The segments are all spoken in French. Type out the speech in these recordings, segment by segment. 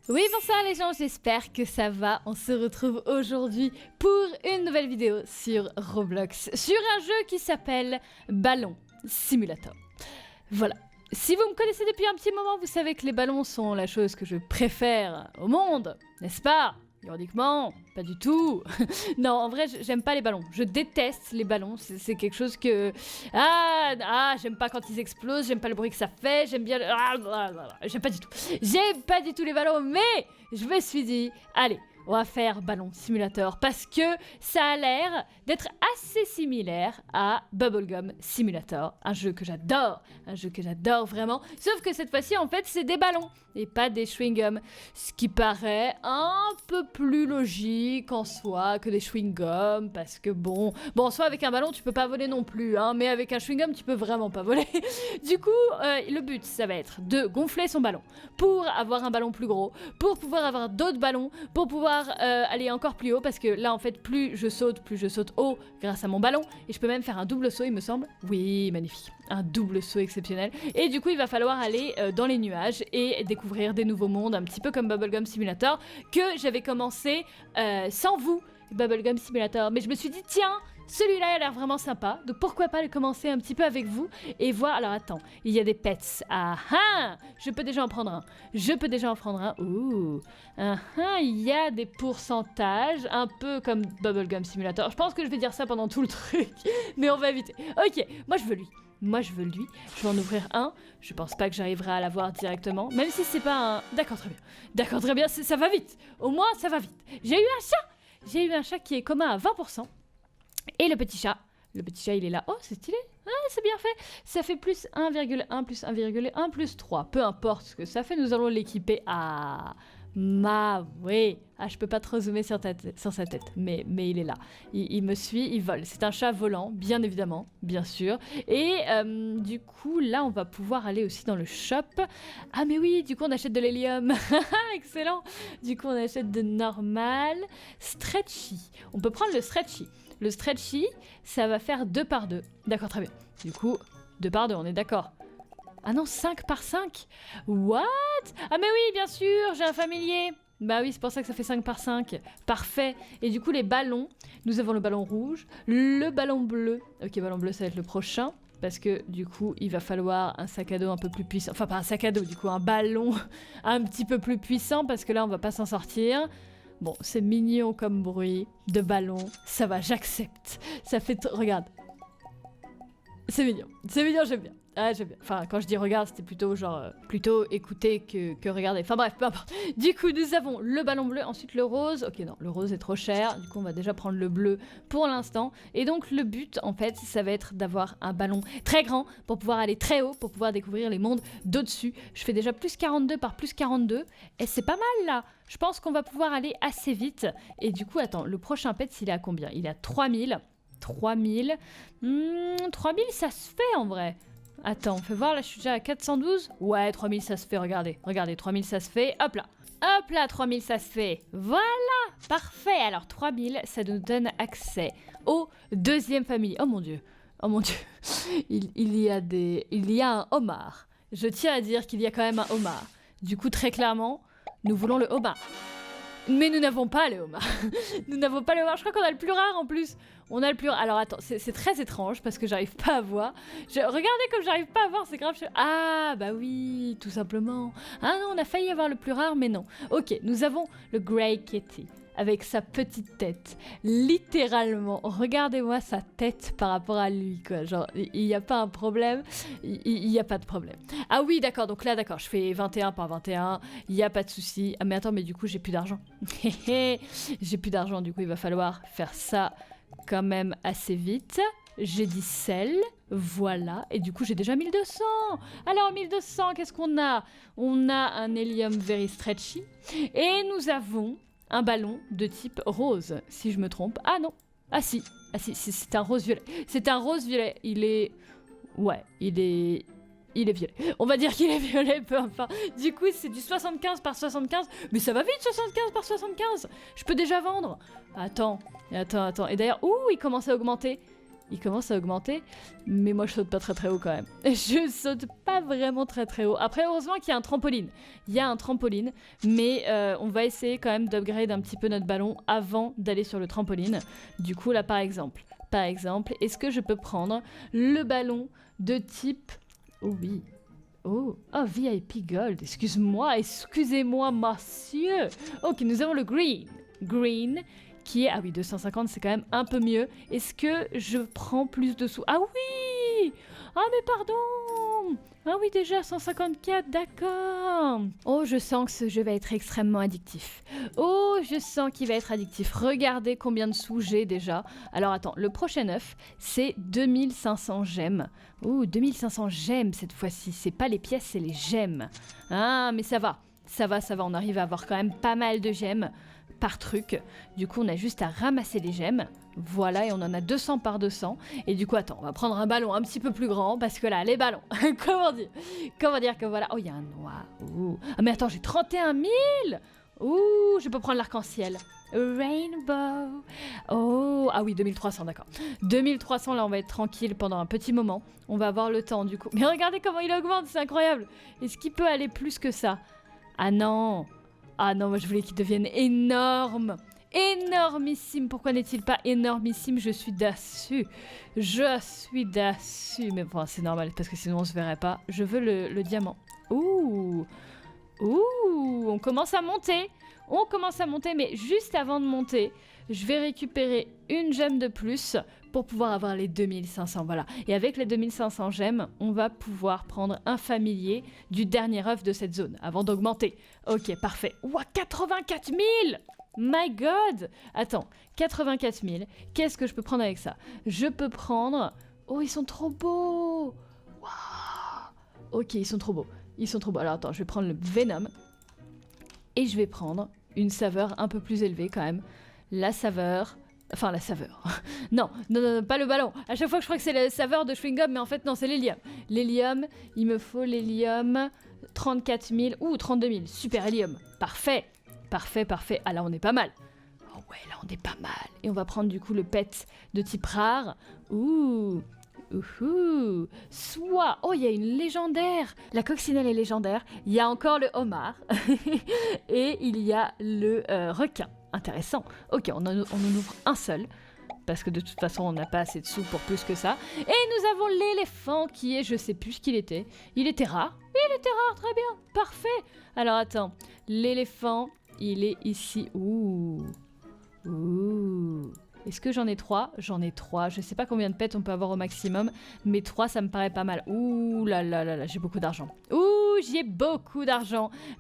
Oui, bonsoir les gens, j'espère que ça va. On se retrouve aujourd'hui pour une nouvelle vidéo sur Roblox, sur un jeu qui s'appelle Ballon Simulator. Voilà. Si vous me connaissez depuis un petit moment, vous savez que les ballons sont la chose que je préfère au monde, n'est-ce pas? Ironiquement, pas du tout. Non, en vrai, j'aime pas les ballons. Je déteste les ballons. C'est quelque chose que... j'aime pas quand ils explosent, j'aime pas le bruit que ça fait, j'aime bien... J'aime pas du tout. J'aime pas du tout les ballons, mais je me suis dit, allez, on va faire Ballon Simulator parce que ça a l'air d'être assez similaire à Bubblegum Simulator, un jeu que j'adore vraiment. Sauf que cette fois-ci, en fait, c'est des ballons et pas des chewing-gums, ce qui paraît un peu plus logique en soi que des chewing-gums, parce que bon, en soi, avec un ballon, tu peux pas voler non plus, hein, mais avec un chewing-gum, tu peux vraiment pas voler. Du coup, le but, ça va être de gonfler son ballon pour avoir un ballon plus gros, pour pouvoir avoir d'autres ballons, pour pouvoir aller encore plus haut, parce que là, en fait, plus je saute haut grâce à mon ballon, et je peux même faire un double saut, il me semble. Oui, magnifique. Un double saut exceptionnel. Et du coup, il va falloir aller dans les nuages et découvrir des nouveaux mondes, un petit peu comme Bubblegum Simulator, que j'avais commencé sans vous, Bubblegum Simulator. Mais je me suis dit, tiens, celui-là a l'air vraiment sympa, donc pourquoi pas le commencer un petit peu avec vous et voir. Alors attends, il y a des pets. Ah ah, je peux déjà en prendre un. Ouh. Ah ah, il y a des pourcentages, un peu comme Bubblegum Simulator. Je pense que je vais dire ça pendant tout le truc, mais on va éviter. Ok, moi je veux lui. Je vais en ouvrir un. Je pense pas que j'arriverai à l'avoir directement, même si c'est pas un... D'accord, très bien, ça va vite. Au moins, ça va vite. J'ai eu un chat qui est commun à 20%. Et le petit chat, il est là. Oh, c'est stylé. Ah, c'est bien fait. Ça fait plus 1,1 plus 1,1 plus 3. Peu importe ce que ça fait, nous allons l'équiper à... oui. Ah, je peux pas trop zoomer sur sa tête, mais il est là. Il me suit, il vole. C'est un chat volant, bien évidemment, bien sûr. Et du coup, là, on va pouvoir aller aussi dans le shop. Ah, mais oui, du coup, on achète de l'hélium. Excellent. Du coup, on achète de normal. Stretchy. On peut prendre le stretchy. Le stretchy, ça va faire 2 par 2. D'accord, très bien. Du coup, 2 par 2, on est d'accord. Ah non, 5 par 5. What? Ah mais oui, bien sûr, j'ai un familier. Bah oui, c'est pour ça que ça fait 5 par 5. Parfait. Et du coup, les ballons, nous avons le ballon rouge, le ballon bleu. Ok, ballon bleu, ça va être le prochain. Parce que du coup, il va falloir un sac à dos un peu plus puissant. Enfin, pas un sac à dos, du coup, un ballon un petit peu plus puissant. Parce que là, on va pas s'en sortir. Bon, c'est mignon comme bruit de ballon. Ça va, j'accepte. Ça fait... Regarde. C'est mignon, j'aime bien. Ah, j'aime bien. Enfin, quand je dis regarde, c'était plutôt genre... plutôt écouter que regarder. Enfin bref, peu importe. Du coup, nous avons le ballon bleu, ensuite le rose. Ok, non, le rose est trop cher. Du coup, on va déjà prendre le bleu pour l'instant. Et donc, le but, en fait, ça va être d'avoir un ballon très grand pour pouvoir aller très haut, pour pouvoir découvrir les mondes d'au-dessus. Je fais déjà plus 42 par plus 42. Et c'est pas mal, là. Je pense qu'on va pouvoir aller assez vite. Et du coup, attends, le prochain pet, il est à combien? Il est à 3000. 3000. 3000, ça se fait en vrai. Attends, on fait voir, là je suis déjà à 412. Ouais, 3000 ça se fait, regardez. Regardez, 3000 ça se fait, hop là. Hop là, 3000 ça se fait. Voilà, parfait. Alors 3000, ça nous donne accès aux deuxième famille. Oh mon dieu, il y a un homard. Je tiens à dire qu'il y a quand même un homard. Du coup, très clairement, nous voulons le homard. Mais nous n'avons pas le homard. Nous n'avons pas le homard. Je crois qu'on a le plus rare en plus. On a le plus rare. Alors attends, c'est très étrange parce que j'arrive pas à voir. Regardez comme j'arrive pas à voir, c'est grave. Ah bah oui, tout simplement. Ah non, on a failli avoir le plus rare, mais non. Ok, nous avons le Grey Kitty avec sa petite tête. Littéralement, regardez-moi sa tête par rapport à lui, quoi. Genre, il n'y a pas un problème. Il n'y a pas de problème. Ah oui, d'accord, donc là, d'accord, je fais 21 par 21. Il n'y a pas de souci. Ah mais attends, mais du coup, j'ai plus d'argent. J'ai plus d'argent, du coup, il va falloir faire ça quand même assez vite. J'ai dit sel, voilà, et du coup j'ai déjà 1200. Alors 1200, qu'est-ce qu'on a? On a un hélium very stretchy, et nous avons un ballon de type rose, si je me trompe. Ah non, ah si, c'est un rose violet. C'est un rose violet, il est violet. On va dire qu'il est violet, peu importe. Du coup, c'est du 75 par 75. Mais ça va vite, 75 par 75. Je peux déjà vendre. Attends. Et d'ailleurs, ouh, il commence à augmenter. il commence à augmenter, mais moi je saute pas très haut quand même. Je saute pas vraiment très haut. Après heureusement qu'il y a un trampoline. Il y a un trampoline, mais on va essayer quand même d'upgrade un petit peu notre ballon avant d'aller sur le trampoline. Du coup là par exemple, est-ce que je peux prendre le ballon de type... Oh oui. Oh, VIP Gold, excusez-moi, monsieur. Ok, nous avons le Green, qui est... Ah oui, 250, c'est quand même un peu mieux. Est-ce que je prends plus de sous? Ah oui! Ah mais pardon! Ah oui, déjà, 154, d'accord. Oh, je sens que ce jeu va être extrêmement addictif. Oh, je sens qu'il va être addictif. Regardez combien de sous j'ai déjà. Alors attends, le prochain œuf, c'est 2500 gemmes. Oh, 2500 gemmes cette fois-ci. C'est pas les pièces, c'est les gemmes. Ah, mais ça va. Ça va, on arrive à avoir quand même pas mal de gemmes par truc. Du coup, on a juste à ramasser les gemmes. Voilà, et on en a 200 par 200. Et du coup, attends, on va prendre un ballon un petit peu plus grand, parce que là, les ballons, comment dire que voilà... Oh, il y a un noir. Ouh. Ah, mais attends, j'ai 31 000. Ouh, je peux prendre l'arc-en-ciel. Rainbow. Oh, ah oui, 2300, d'accord. 2300, là, on va être tranquille pendant un petit moment. On va avoir le temps, du coup. Mais regardez comment il augmente, c'est incroyable. Est-ce qu'il peut aller plus que ça? Ah non. Ah non, moi, je voulais qu'il devienne énorme. Énormissime. Pourquoi n'est-il pas énormissime? Je suis déçue. Mais bon, c'est normal, parce que sinon, on se verrait pas. Je veux le diamant. Ouh. Ouh, on commence à monter. Mais juste avant de monter, je vais récupérer une gemme de plus pour pouvoir avoir les 2500, voilà. Et avec les 2500 gemmes, on va pouvoir prendre un familier du dernier œuf de cette zone, avant d'augmenter. Ok, parfait. Ouah, 84 000! My God! Attends, 84 000, qu'est-ce que je peux prendre avec ça? Je peux prendre... Oh, ils sont trop beaux! Waouh! Ok, ils sont trop beaux. Alors attends, je vais prendre le Venom. Et je vais prendre une saveur un peu plus élevée quand même. La saveur... non, pas le ballon. À chaque fois que je crois que c'est la saveur de chewing-gum, mais en fait non, c'est l'hélium. L'hélium, il me faut l'hélium. 34 000, ouh, 32 000. Super hélium. Parfait. Ah là, on est pas mal. Oh ouais, là, on est pas mal. Et on va prendre du coup le pet de type rare. Ouh. Soit, oh, il y a une légendaire. La coccinelle est légendaire. Il y a encore le homard. Et il y a le requin. Intéressant. Ok, on en ouvre un seul. Parce que de toute façon, on n'a pas assez de sous pour plus que ça. Et nous avons l'éléphant qui est, je sais plus ce qu'il était. Il était rare, très bien. Parfait. Alors attends, l'éléphant, il est ici. Ouh. Est-ce que j'en ai 3? J'en ai 3. Je sais pas combien de pets on peut avoir au maximum, mais 3, ça me paraît pas mal. Ouh là là, j'ai beaucoup d'argent.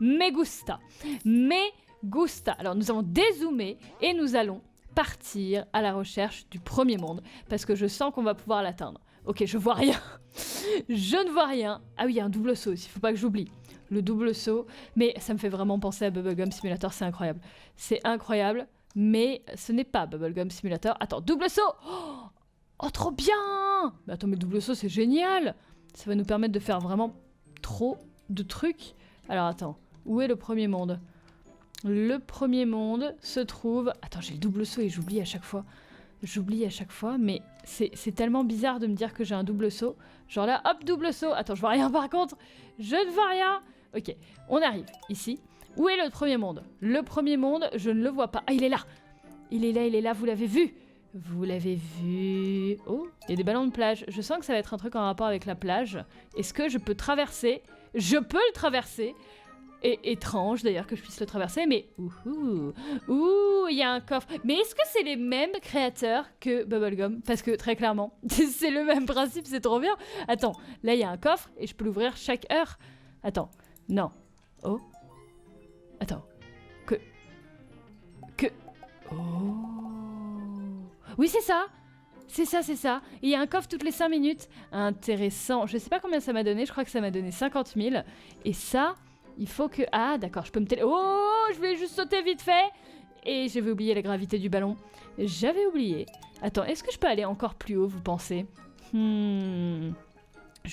Me gusta. Alors, nous allons dézoomer et nous allons partir à la recherche du premier monde, parce que je sens qu'on va pouvoir l'atteindre. Ok, je vois rien. Je ne vois rien. Ah oui, il y a un double saut aussi, faut pas que j'oublie. Le double saut, mais ça me fait vraiment penser à Bubblegum Simulator, c'est incroyable. C'est incroyable. Mais ce n'est pas Bubblegum Simulator. Attends, double saut! Oh, trop bien! Mais attends, mais double saut, c'est génial! Ça va nous permettre de faire vraiment trop de trucs. Alors, attends. Où est le premier monde? Le premier monde se trouve... Attends, j'ai le double saut et j'oublie à chaque fois. Mais c'est tellement bizarre de me dire que j'ai un double saut. Genre là, hop, double saut. Attends, je vois rien par contre. Je ne vois rien. Ok, on arrive ici. Où est le premier monde? Le premier monde, je ne le vois pas. Ah, il est là. Il est là, vous l'avez vu? Oh, il y a des ballons de plage. Je sens que ça va être un truc en rapport avec la plage. Est-ce que je peux traverser? Je peux le traverser. Et étrange d'ailleurs que je puisse le traverser, mais ouh, il y a un coffre. Mais est-ce que c'est les mêmes créateurs que Bubblegum? Parce que très clairement, c'est le même principe, c'est trop bien. Attends, là il y a un coffre et je peux l'ouvrir chaque heure. Attends, non. Oh. Attends. Oh. Oui, c'est ça. Il y a un coffre toutes les 5 minutes. Intéressant. Je sais pas combien ça m'a donné. Je crois que ça m'a donné 50 000. Et ça, il faut que... Ah, d'accord, je peux me Oh, je voulais juste sauter vite fait. Et j'avais oublié la gravité du ballon. J'avais oublié. Attends, est-ce que je peux aller encore plus haut, vous pensez? Je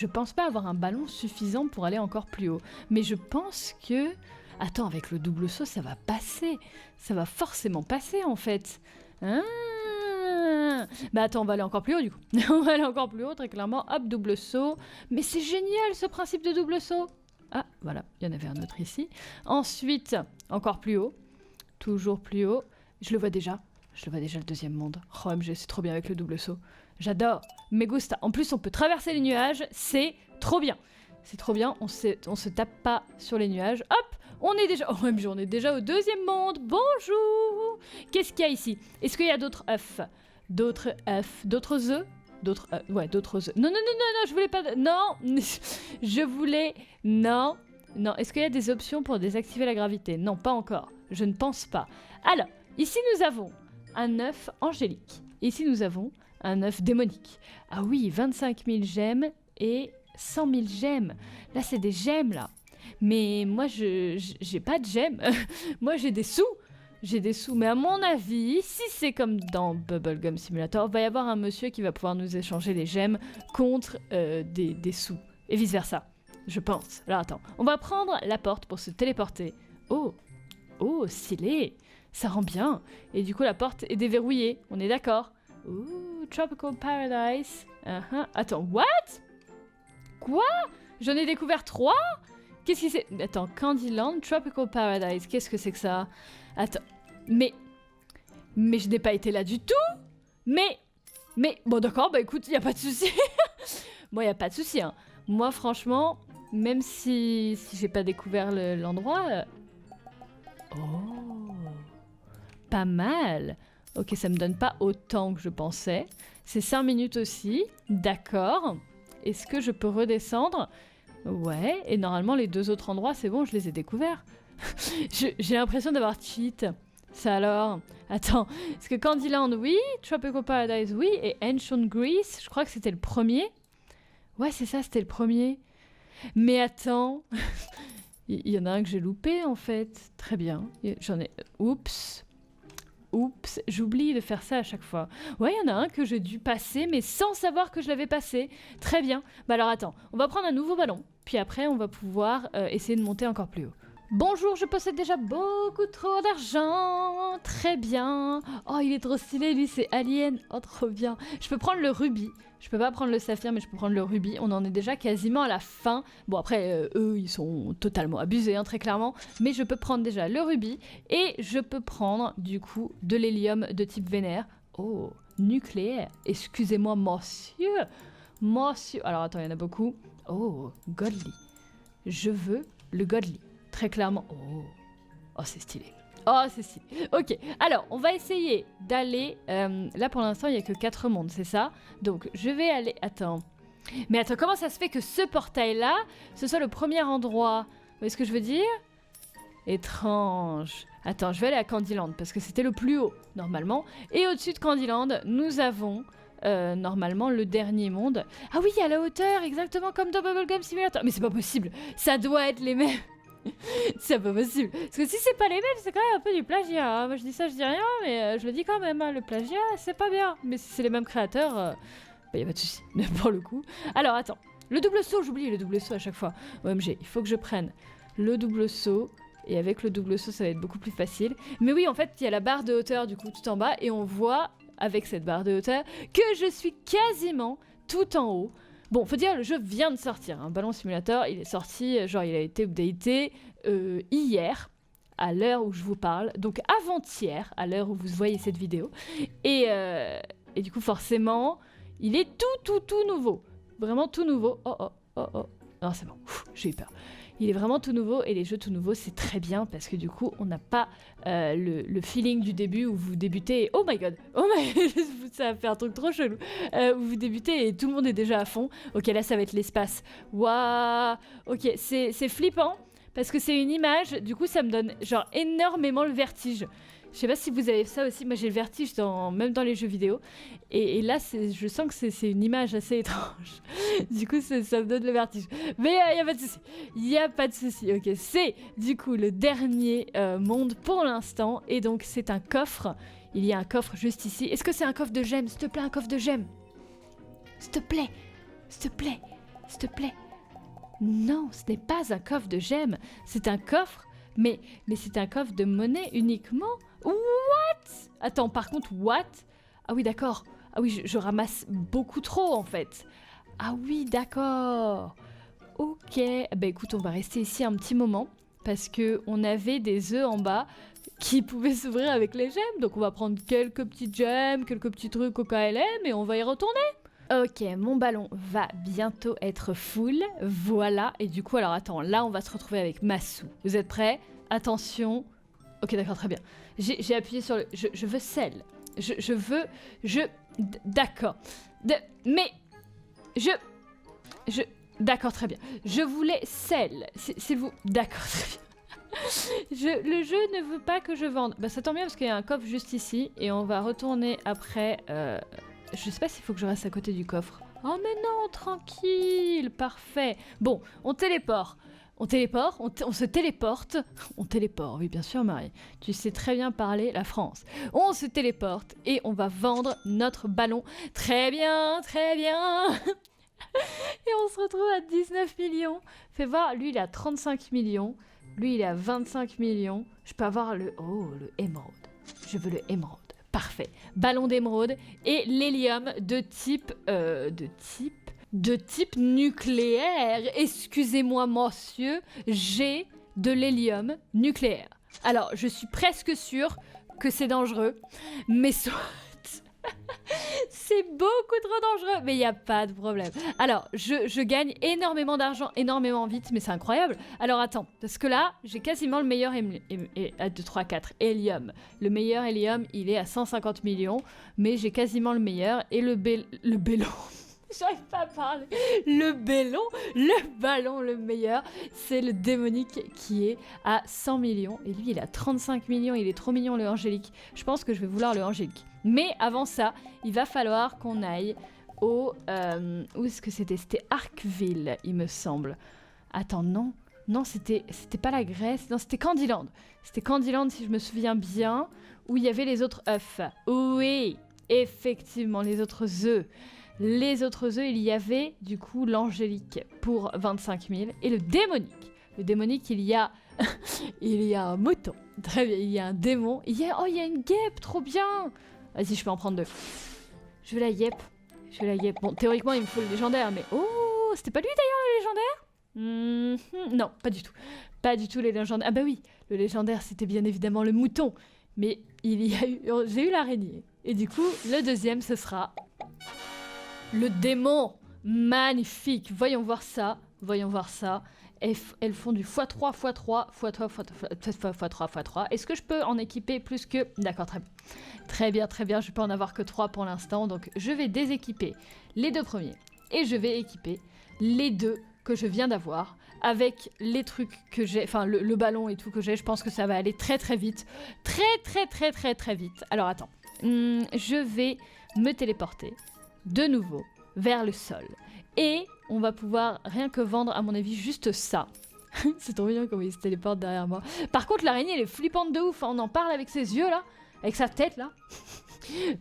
pense pas avoir un ballon suffisant pour aller encore plus haut. Mais je pense que... Attends, avec le double saut, ça va passer. Ça va forcément passer, en fait. Ah, Bah attends, on va aller encore plus haut du coup. On va aller encore plus haut, très clairement. Hop, double saut. Mais c'est génial ce principe de double saut. Ah, voilà, il y en avait un autre ici. Ensuite, encore plus haut. Toujours plus haut. Je le vois déjà. Je le vois déjà, le deuxième monde. Oh, MG, c'est trop bien avec le double saut. J'adore. Me gusta. En plus, on peut traverser les nuages. C'est trop bien. C'est trop bien. On se tape pas sur les nuages. Hop, on est déjà... Oh, MG, on est déjà au deuxième monde. Bonjour. Qu'est-ce qu'il y a ici? Est-ce qu'il y a d'autres œufs? D'autres œufs? D'autres œufs? D'autres ouais, d'autres œufs. Non, non, non, non, non, je voulais pas... Non. Je voulais... Non. Non. Est-ce qu'il y a des options pour désactiver la gravité? Non, pas encore. Je ne pense pas. Alors, ici, nous avons un œuf angélique. Ici, nous avons un œuf démonique. Ah oui, 25 000 gemmes et 100 000 gemmes. Là, c'est des gemmes, là. Mais moi, j'ai pas de gemmes. Moi, j'ai des sous. J'ai des sous. Mais à mon avis, si c'est comme dans Bubblegum Simulator, il va y avoir un monsieur qui va pouvoir nous échanger les gemmes contre des sous. Et vice-versa. Je pense. Alors, attends. On va prendre la porte pour se téléporter. Oh. Oh, stylé. Ça rend bien. Et du coup, la porte est déverrouillée. On est d'accord. Ouh, Tropical Paradise. Attends, what? Quoi? J'en ai découvert 3? Qu'est-ce qui c'est? Attends, Candyland, Tropical Paradise. Qu'est-ce que c'est que ça? Attends, mais je n'ai pas été là du tout. Mais, bon d'accord, bah écoute, y a pas de souci. Bon, y a pas de souci. Hein. Moi, franchement, même si j'ai pas découvert l'endroit... Oh, pas mal. Ok, ça me donne pas autant que je pensais. C'est 5 minutes aussi. D'accord. Est-ce que je peux redescendre? Ouais, et normalement les 2 autres endroits, c'est bon, je les ai découverts. J'ai l'impression d'avoir cheat. Ça alors? Attends, est-ce que Candyland, oui, Tropical Paradise, oui, et Ancient Greece, je crois que c'était le premier. Ouais, c'est ça, c'était le premier. Mais attends... Il y en a un que j'ai loupé, en fait. Très bien. J'en ai... Oups. Oups. J'oublie de faire ça à chaque fois. Ouais, il y en a un que j'ai dû passer, mais sans savoir que je l'avais passé. Très bien. Bah alors, attends. On va prendre un nouveau ballon. Puis après, on va pouvoir essayer de monter encore plus haut. Bonjour, je possède déjà beaucoup trop d'argent. Très bien. Oh, il est trop stylé, lui, c'est Alien. Oh, trop bien. Je peux prendre le rubis. Je peux pas prendre le saphir, mais je peux prendre le rubis. On en est déjà quasiment à la fin. Bon, après, eux, ils sont totalement abusés, hein, très clairement. Mais je peux prendre déjà le rubis. Et je peux prendre, du coup, de l'hélium de type vénère. Oh, nucléaire. Excusez-moi, monsieur. Monsieur. Alors, attends, il y en a beaucoup. Oh, godly. Je veux le godly. Très clairement. Oh, oh c'est stylé. Oh, c'est stylé. Ok, alors, on va essayer d'aller... là, pour l'instant, il n'y a que 4 mondes, c'est ça? Donc, je vais aller... Attends. Mais attends, comment ça se fait que ce portail-là, ce soit le premier endroit? Vous voyez ce que je veux dire? Étrange. Attends, je vais aller à Candyland, parce que c'était le plus haut, normalement. Et au-dessus de Candyland, nous avons... normalement, le dernier monde. Ah oui, à la hauteur, exactement comme dans Bubblegum Simulator. Mais c'est pas possible. Ça doit être les mêmes. C'est pas possible. Parce que si c'est pas les mêmes, c'est quand même un peu du plagiat. Hein. Moi je dis ça, je dis rien, mais je le dis quand même. Hein. Le plagiat, c'est pas bien. Mais si c'est les mêmes créateurs, bah y a pas de souci. Pour le coup. Alors attends. Le double saut, j'oublie le double saut à chaque fois. OMG, il faut que je prenne le double saut. Et avec le double saut, ça va être beaucoup plus facile. Mais oui, en fait, il y a la barre de hauteur du coup tout en bas. Et on voit, avec cette barre de hauteur, que je suis quasiment tout en haut. Bon, faut dire, le jeu vient de sortir. Un Ballon Simulator, il est sorti, genre il a été updaté hier, à l'heure où je vous parle. Donc avant-hier, à l'heure où vous voyez cette vidéo. Et du coup, forcément, il est tout nouveau. Vraiment tout nouveau. Oh. Non, c'est bon, j'ai eu peur. Il est vraiment tout nouveau et les jeux tout nouveaux c'est très bien parce que du coup on n'a pas le feeling du début où vous débutez et, oh my god, ça va faire un truc trop chelou, où vous débutez et tout le monde est déjà à fond. Ok, là ça va être l'espace. Waouh. Ok, c'est flippant parce que c'est une image, du coup ça me donne genre énormément le vertige. Je sais pas si vous avez ça aussi, moi j'ai le vertige même dans les jeux vidéo. Et là, je sens que c'est une image assez étrange. Du coup, ça me donne le vertige. Mais il n'y a pas de souci. Il n'y a pas de souci. Ok, c'est du coup le dernier monde pour l'instant. Et donc, c'est un coffre. Il y a un coffre juste ici. Est-ce que c'est un coffre de gemmes? S'il te plaît, un coffre de gemmes. S'il te plaît. S'il te plaît. S'il te plaît. Non, ce n'est pas un coffre de gemmes. C'est un coffre. Mais c'est un coffre de monnaie uniquement. What? Attends, par contre, what? Ah oui, d'accord. Ah oui, je ramasse beaucoup trop en fait. Ah oui, d'accord. Ok. Bah écoute, on va rester ici un petit moment parce que on avait des œufs en bas qui pouvaient s'ouvrir avec les gemmes. Donc on va prendre quelques petites gemmes, quelques petits trucs au KLM et on va y retourner. Ok, mon ballon va bientôt être full. Voilà. Et du coup, alors attends, là on va se retrouver avec Massou. Vous êtes prêts? Attention. Ok, d'accord, très bien. J'ai appuyé sur le... Je veux sel. Je veux... D'accord. Mais... D'accord, très bien. Je voulais sel. C'est vous... D'accord, très bien. Le jeu ne veut pas que je vende. Bah ça tombe bien parce qu'il y a un coffre juste ici. Et on va retourner après... Je sais pas s'il faut que je reste à côté du coffre. Oh mais non, tranquille. Parfait. Bon, on téléporte. On se téléporte. On téléporte, oui bien sûr Marie. Tu sais très bien parler la France. On se téléporte et on va vendre notre ballon. Très bien, très bien. Et on se retrouve à 19 millions. Fais voir, lui il a 35 millions. Lui il a 25 millions. Je peux avoir le... Oh, le émeraude. Je veux le émeraude. Parfait. Ballon d'émeraude et l'hélium de type... De type nucléaire. Excusez-moi, monsieur, j'ai de l'hélium nucléaire. Alors, je suis presque sûre que c'est dangereux, mais soit... C'est beaucoup trop dangereux, mais il n'y a pas de problème. Alors, je gagne énormément d'argent, énormément vite, mais c'est incroyable. Alors, attends, parce que là, j'ai quasiment le meilleur 2, 3, 4, hélium. Le meilleur hélium, il est à 150 millions, mais j'ai quasiment le meilleur. Et le ballon... J'arrive pas à parler. Le ballon, le meilleur, c'est le démonique qui est à 100 millions. Et lui, il a 35 millions. Il est trop mignon, le angélique. Je pense que je vais vouloir le angélique. Mais avant ça, il va falloir qu'on aille au... où est-ce que c'était? C'était Arkville, il me semble. Attends, non. Non, c'était pas la Grèce. Non, c'était Candyland. C'était Candyland, si je me souviens bien, où il y avait les autres œufs. Oui, effectivement, les autres œufs. Les autres œufs, il y avait du coup l'angélique pour 25 000 et le démonique. Le démonique, il y a il y a un mouton. Très bien, il y a un démon. Il y a une guêpe, trop bien. Vas-y, je peux en prendre 2. Je veux la guêpe. Bon, théoriquement, il me faut le légendaire, mais oh, c'était pas lui d'ailleurs le légendaire? Non, pas du tout. Pas du tout les légendaires. Ah bah oui, le légendaire, c'était bien évidemment le mouton. Mais j'ai eu l'araignée. Et du coup, le deuxième, ce sera... Le démon, magnifique. Voyons voir ça. Elles font du x3, x3, x3, x3, x3. Est-ce que je peux en équiper plus que... D'accord, très bien. Je peux en avoir que 3 pour l'instant. Donc, je vais déséquiper les 2 premiers. Et je vais équiper les 2 que je viens d'avoir. Avec les trucs que j'ai... Enfin, le ballon et tout que j'ai. Je pense que ça va aller très vite. Très vite. Alors, attends. Je vais me téléporter de nouveau vers le sol. Et on va pouvoir rien que vendre, à mon avis, juste ça. C'est trop bien comment il se téléporte derrière moi. Par contre, l'araignée, elle est flippante de ouf. On en parle avec ses yeux, là. Avec sa tête, là.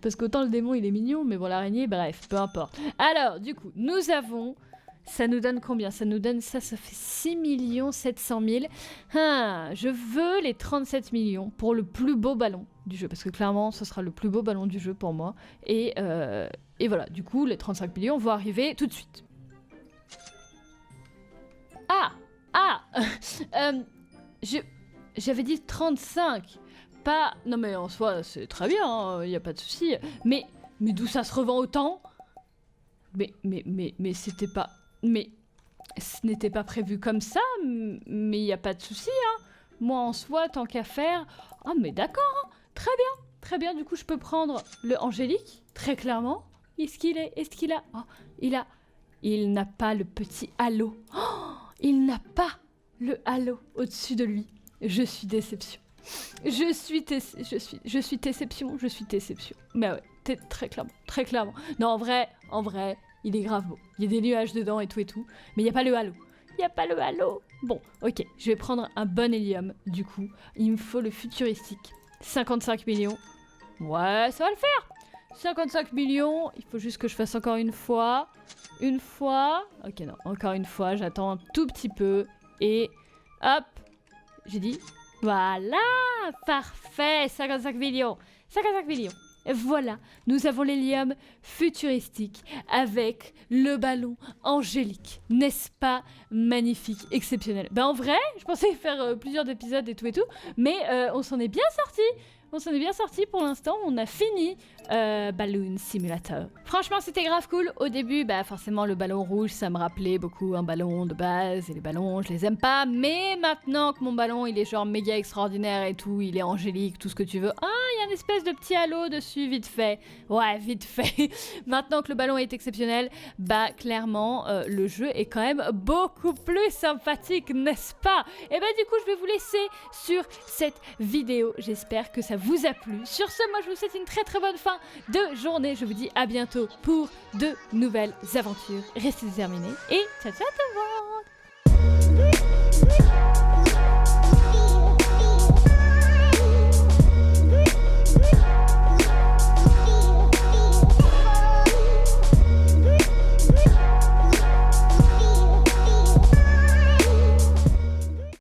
Parce qu'autant le démon, il est mignon, mais bon, l'araignée, bref, peu importe. Alors, du coup, nous avons... Ça nous donne combien? Ça nous donne ça fait 6 700 000. Je veux les 37 millions pour le plus beau ballon du jeu. Parce que clairement, ce sera le plus beau ballon du jeu pour moi. Et voilà, du coup, les 35 millions vont arriver tout de suite. J'avais dit 35. Pas... Non mais en soi, c'est très bien, il n'y a pas de souci. Mais d'où ça se revend autant? Mais c'était pas... Mais ce n'était pas prévu comme ça, mais il n'y a pas de souci, hein. Moi, en soi, tant qu'à faire... Ah, mais d'accord, hein. Très bien, du coup, je peux prendre le angélique, très clairement. Est-ce qu'il a... Oh, il n'a pas le petit halo. Oh, il n'a pas le halo au-dessus de lui. Je suis déception. Je suis déception. Mais ouais, très clairement. Non, en vrai... Il est grave beau. Il y a des nuages dedans et tout. Mais il n'y a pas le halo. Bon, ok. Je vais prendre un bon hélium, du coup. Il me faut le futuristique. 55 millions. Ouais, ça va le faire. 55 millions. Il faut juste que je fasse encore une fois. Ok, non. Encore une fois. J'attends un tout petit peu. Et hop. J'ai dit. Voilà. Parfait. 55 millions. voilà, nous avons l'hélium futuristique avec le ballon angélique. N'est-ce pas magnifique, exceptionnel? Ben en vrai, je pensais faire plusieurs épisodes et tout, mais on s'en est bien sorti. On s'en est bien sorti pour l'instant, on a fini Balloon Simulator. Franchement, c'était grave cool. Au début, bah forcément, le ballon rouge, ça me rappelait beaucoup un ballon de base. Et les ballons, je les aime pas. Mais maintenant que mon ballon, il est genre méga extraordinaire et tout, il est angélique, tout ce que tu veux. Ah, il y a une espèce de petit halo dessus, vite fait. Ouais, vite fait. Maintenant que le ballon est exceptionnel, bah clairement, le jeu est quand même beaucoup plus sympathique, n'est-ce pas? Et bah du coup, je vais vous laisser sur cette vidéo. J'espère que ça vous a plu. Sur ce, moi, je vous souhaite une très très bonne fin de journée. Je vous dis à bientôt pour de nouvelles aventures. Restez déterminés et ciao ciao tout le monde!